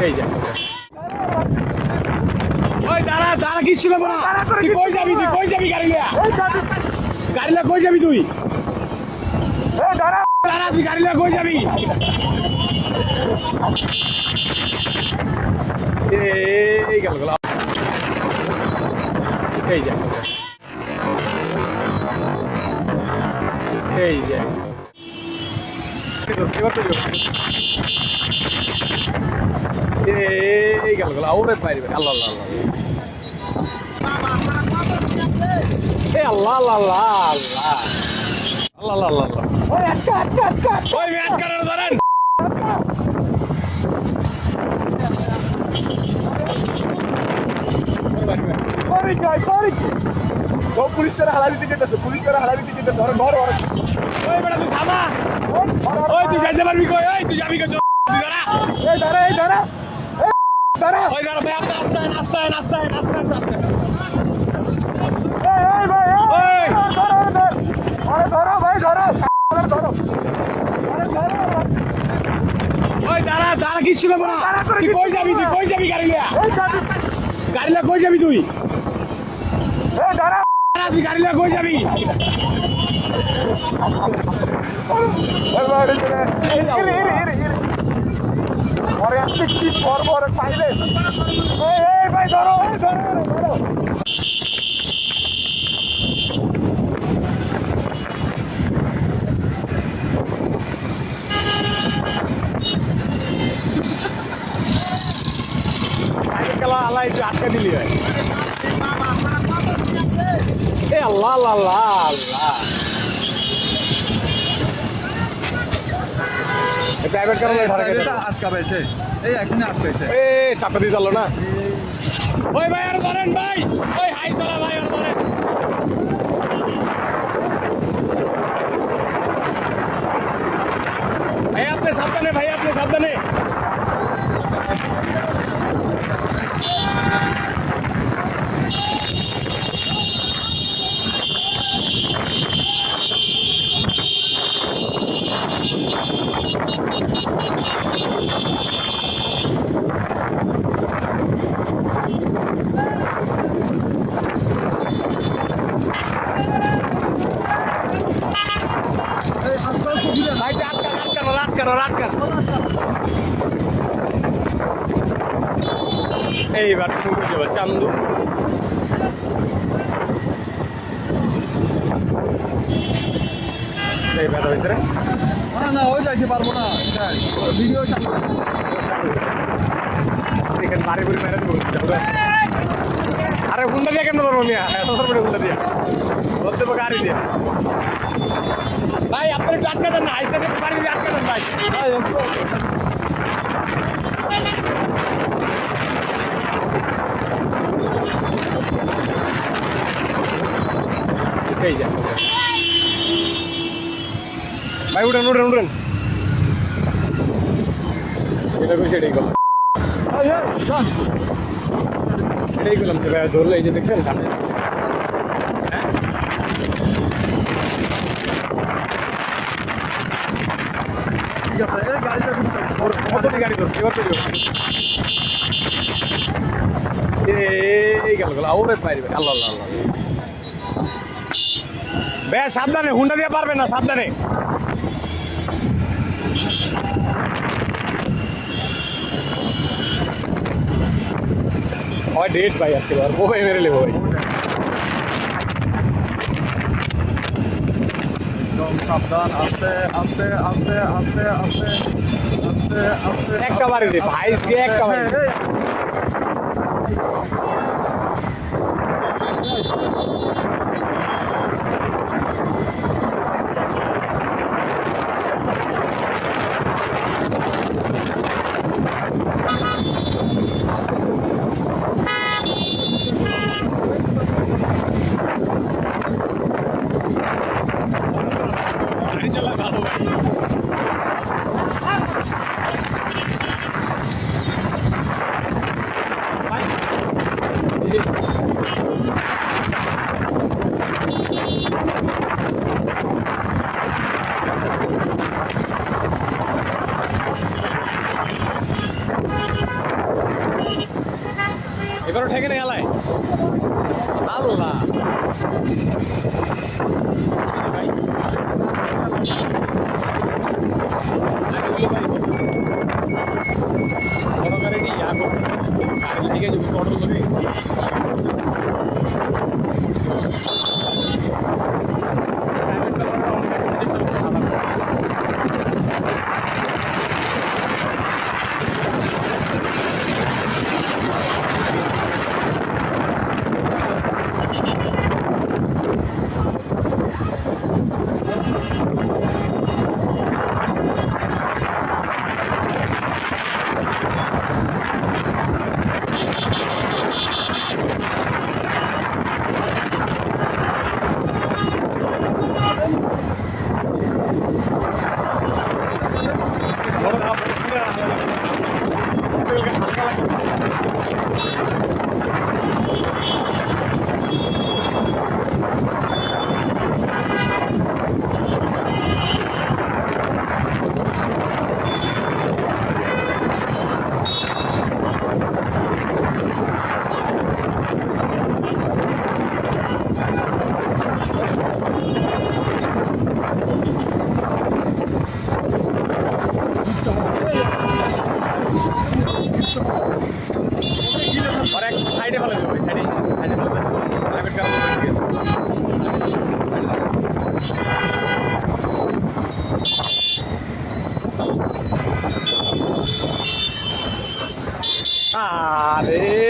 এই যা ওই দাঁড়া দাঁড়া কিচ্ছু নেবো না। তুই কই যাবি গাড়ি লিয়া কই যাবি তুই? দাঁড়া তুই গাড়ি লিয়া কই যাবি? এই গেল এই যা এই যা এই গেল আউরে পাইবে। আল্লাহ আল্লাহ এই আল্লাহ আল্লাহ আল্লাহ আল্লাহ আল্লাহ আল্লাহ আল্লাহ ওই আচ্ছা আচ্ছা আচ্ছা ওই ব্যাট করার ধরেন। পুলিশের হালা দিতে যেতেছে ধর ধর ওই বেটা তুই থামা। ওই তুই যাইতে পারবি কই? ওই তুই যাবি কই? দাঁড়া এই দাঁড়া এই দাঁড়া দাঁড়া ওই দাঁড়া ভাই আপনি নাস্তায় এই ভাই ওই ধরো ভাই ধরো ওই দাঁড়া কিচ্ছু নেবো না। তুই কই যাবি গাড়ি লিয়া কই যাবি তুই? দাঁড়া তুই গাড়ি লিয়া কই যাবি? পাইলে ভাই ধরো ধরো আল্লাহ একটু আটকা দিলি ভাই। এ আল্লাহ আল্লাহ আল্লাহ আল্লাহ প্রাইভেট কারণে আটকা পেয়েছে। এই এখানে আটকাইছে চাপা দিয়ে চালো না। ওই ভাই আর ধরেন ভাই ওই হাই চলা ভাই আর ধরেন। ভাই আপনি সাবধানে এইবার চান্দু এই ব্যাটা ভিতরে না ওই যাইতে পারবো না। ভিডিও চালু এখানে বাড়ি বুড়ি মেরে দেবো। আরে হুন্ডা দিয়ে কেন ধরবো মিয়া? হুন্ডা দিয়ে ধরতে পারবো গাড়ি দিয়ে। ভাই আপনি একটু আটকা দেন না, আইসা বাড়ি দিয়ে আটকা দেন ভাই। এই যা ভাই উঠেন এটা কইছে এটাই করলাম তো ভাই ধরলে। এই যে দেখছেন সামনে গাড়ি ধরছে এই গেল আউরে পাইবে। আল্লাহ আল্লাহ আল্লাহ বেশ সাবধানে হুন্ডা দিয়ে পারবে না, সাবধানে। হয় ডেট ভাই আজকে ভাই মেরে নেবো ভাই। সাবধান আস্তে আস্তে আস্তে আস্তে আস্তে আস্তে আস্তে একটা বাড়ি দে ভাই একটা বাড়ি। ঠেকে নেই আলাই আল্লাহ ভাই বড় গাড়ি নিয়ে আগো গাড়ি লেগে যাবে অটো করে সাইডে ভালো যাবে সাইডে সাইডে ভালো যাবে প্রাইভেট কার আরে